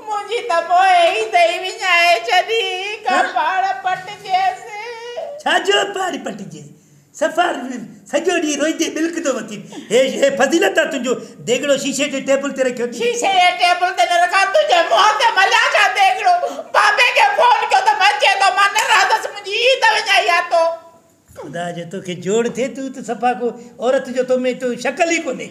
मुझे तो मोए ही दई विञाए छॾी कपाड़ पट जैसे छाजो पाड़ पट जे सफार सजो डी रोइदे बिल्क तो वती हे फजीलत तुंजो देगड़ो शीशे जे टेबल ते रखियो शीशे जे टेबल ते न रखा तुझे मुंह ते मला छा देगड़ो बाबे के फोन कयो त मचे तो मन रादस मुझी त विञाई आ तो खुदा जो तो के जोड़ थे तू तो सफा को औरत जो तो में तो शक्ल ही कोने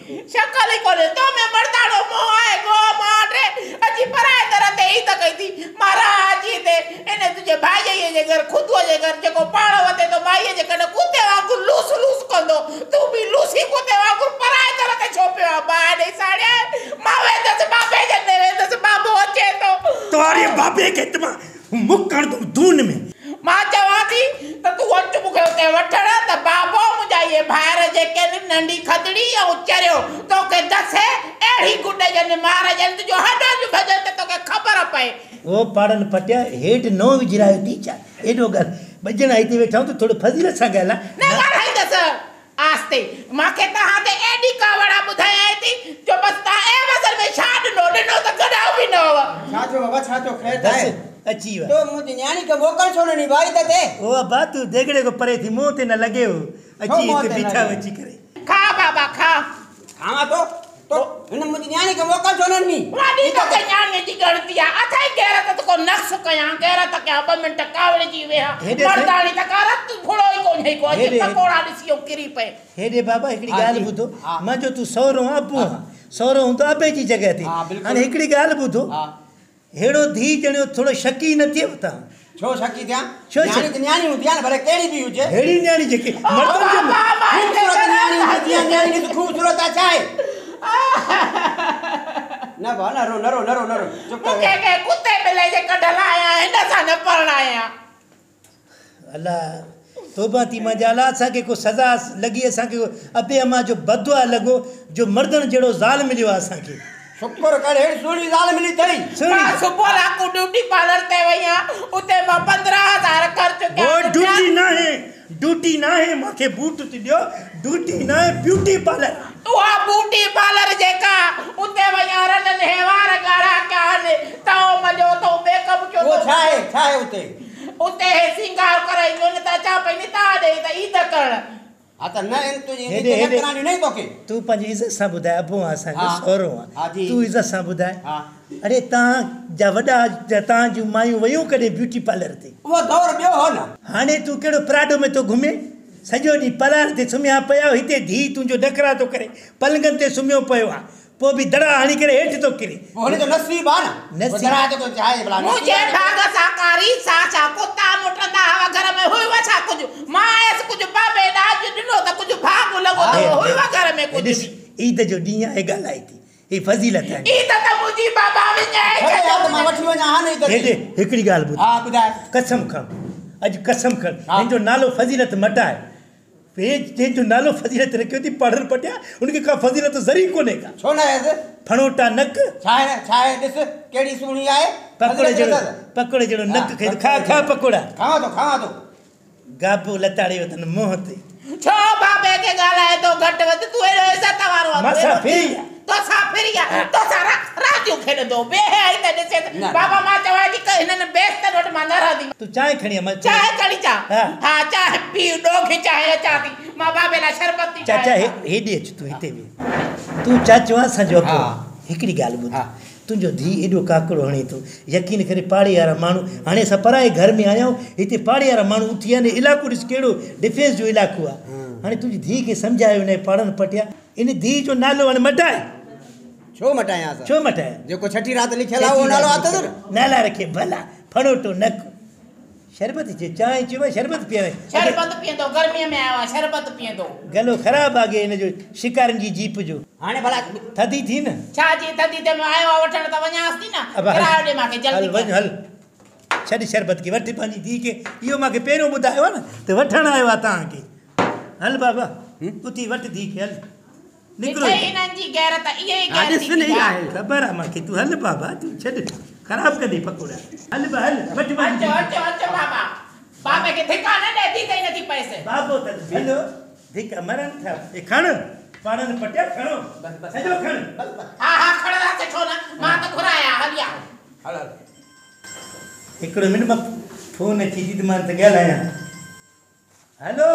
तो मैं मर्दानो मोह है गो मारे अजी पराए तरह ते ही त कही थी महाराज जी ते इने तुझे भाई जे घर खुदो जे घर जेको पाण वते तो माई जे कने कुते वांगु लूस लूस कंदो तू भी लूसी कुते वांगु पराए तरह ते छोपियो बाडे साड़े मावे दस बाबे जे ने दस बाबो अचे तो तोरे बाबे के तमा मुकण तो दून में मां चवा थी त तू अच मुखे उते वठण त बाबो मुंजा ये भायर जे के नंढी खदड़ी या चरियो तो के दसे एड़ी गुडे जने मार जन जो हडो जो भजन तो के खबर पए ओ पाड़न पटिया हेठ नो विजरायो टीचा एडो गल बजन आई थी बैठा तो थोड़ो फजीलत सा गला न गाई दस आस्ते माके तहां ते एडी कावड़ा बुधाई आई थी जो बस ता ए वसर में छाड नो नो त गडाव भी न हो छाजो बाबा छाजो खैर थाए अच्छी वा तो मुझे न्याणी के मोकल छोड़ो नहीं भाई तते ओ अब्बा तू देगड़े को परे थी मुंह ते न लगे हो अच्छी ते बीठा वची करे खा बाबा खा खावा तो इन मुझे न्याणी के मोकल छोड़ो नहीं वाडी तो के न्याणी जी गणती आ अथाई गैरत तो को नक्स कया गैरत के 2 मिनट कावड़े जी वे मर्दानी त करत फुड़ो ही को नहीं को अज पकोड़ा दिसियो किरी पे हेडे बाबा एकड़ी गाल बुधो मां जो तू सौरो आपू सौरो हूं तो अबे जी जगह थी अने एकड़ी गाल बुधो हेड़ो धी जणो थोड़ो शकी न थिए ता छो शकी थिया न्याणी त न्याणी हुंदी आ भले केड़ी भी हुजे हेड़ी न्याणी जेके मर्दन जो खूबसूरत न्याणी हुंदी आ न्याणी की खूबसूरत आ चाहे ना बा नरो चुप कर के कुत्ते बिले जे कढला आया हिन सा न परणाया अल्लाह तोबा थी मजाला सा के को सजा लगी असा के अबे अमा जो बदवा लगो जो मर्दन जेड़ो जाल मिलियो असा के शुक्र कर हेड़ सुणी जाल मिली थई सुणी सुबह को ड्यूटी पार्लर ते वया उते मां 15000 खर्च के वो ड्यूटी ना है माके बूट ती दियो ड्यूटी ना है ब्यूटी पार्लर तो आ ब्यूटी पार्लर जेका उते वया रन हेवार गाड़ा काने तो मजो तो मेकअप क्यों वो छाए उते सिंगार कराई न त चा पे निता दे त ई त कर आ त न इन तुजी करानी नहीं तोके तू पंज इज्जत सा बुधाय अबो आसा के सोरो तू इज्जत सा बुधाय अरे ता जा वडा ता जू मायू वयो करे ब्यूटी पार्लर ते वो दौर बियो हो ना हाने तू केड़ो प्राडो में तो घुमे सजो डी पलार ते सुम्या पया हिते धी तुंजो डकरा तो करे पलंगन ते सुम्यो पयो आ पो भी दड़ा हणी करे हेठ तो किरे होने तो नसीब आ ना नसीब दड़ा तो चाहे भला मुझे भाग साकारी साचा कुत्ता मुटंदा हवा घर में होई वछा कुछ मायस कुछ बाबे दाज दिनो त कुछ भाग लगो तो होई वा घर में कुछ ईद जो दिया है गलाई थी ई फजीलत है ईद त मुजी बाबा विञाए अरे यार त मां वठी वना हा नहीं करे हेडे हिकड़ी गाल बुध हां बुधाए कसम खा आज कसम कर जो नालो फजीलत मटाए पेज जे जो नालो फजीलत रखियो थी पढ़न पटिया उनके का फजीलत जरी कोने का छो ना ऐसे फणोटा नक छाए दिस केड़ी सुणी आए पकड़े जड़ो नक खा पकोड़ा खावा तो गाबो लताड़े तन मोह ते छो बाबे के गालाए तो घट वध तू एरो इज्जत वारो मसा फेरिया तो सारा राजू खेड दो बे है आई त देसे बाबा मा चवा जी क हिनन बेस्त नोट मा न रहदी तू चाय खणी म चाय खणी चा हां चाय पी दो के चाय चाती मा बाबे ला शरबत ती चाचा हेडी अच तू हिते भी तू चाचवा सजो हिकड़ी गाल बुध तुंजो धी एडो काकड़ो हणी तो यकीन करे पाड़ी यारा मानू हाने सा पराए घर में आया हिते पाड़ी यारा मानू उथिया ने इलाको दिस केड़ो डिफेंस जो इलाको आ हाने तुजी धी के समझायो ने पढ़न पटिया इन धी जो नालो हाने मटाए छो मटाया सा छो मटाए जेको छठी रात लिखला वो नालो आतो तो नाला रखे भला फणोटो नक शरबत जे चाय चीवा शरबत पियंदो गर्मी में आवा शरबत पियंदो गलो खराब आ गए इन जो शिकारन जी जीप जो हाने भला थदी थी न छा जी थदी ते मैं आयो वठण त व냐स थी ना किरायो दे माके जल्दी हल छडी शरबत की वठी पानी दी के यो माके पेरो बुधायो न ते वठण आयो ता के हल बाबा उती वट दी के हल निकलो इनन जी गैरत ये गैरत नहीं आए खबर है माके तू हल बाबा तू छड खराब कर दी पकोड़ा हल वट अच्छा बाबा बाबे के ठिकाने दे दी तई नथी पैसे बाबो त बिलो धिक मरन था ए खण पाणन पटिया खणो सजो खण हा हा खणदा छो ना मां त घुराया हलिया हल हिकिड़ो मिनट मां फोन अची थी त मां त ॻाल्हायां हेलो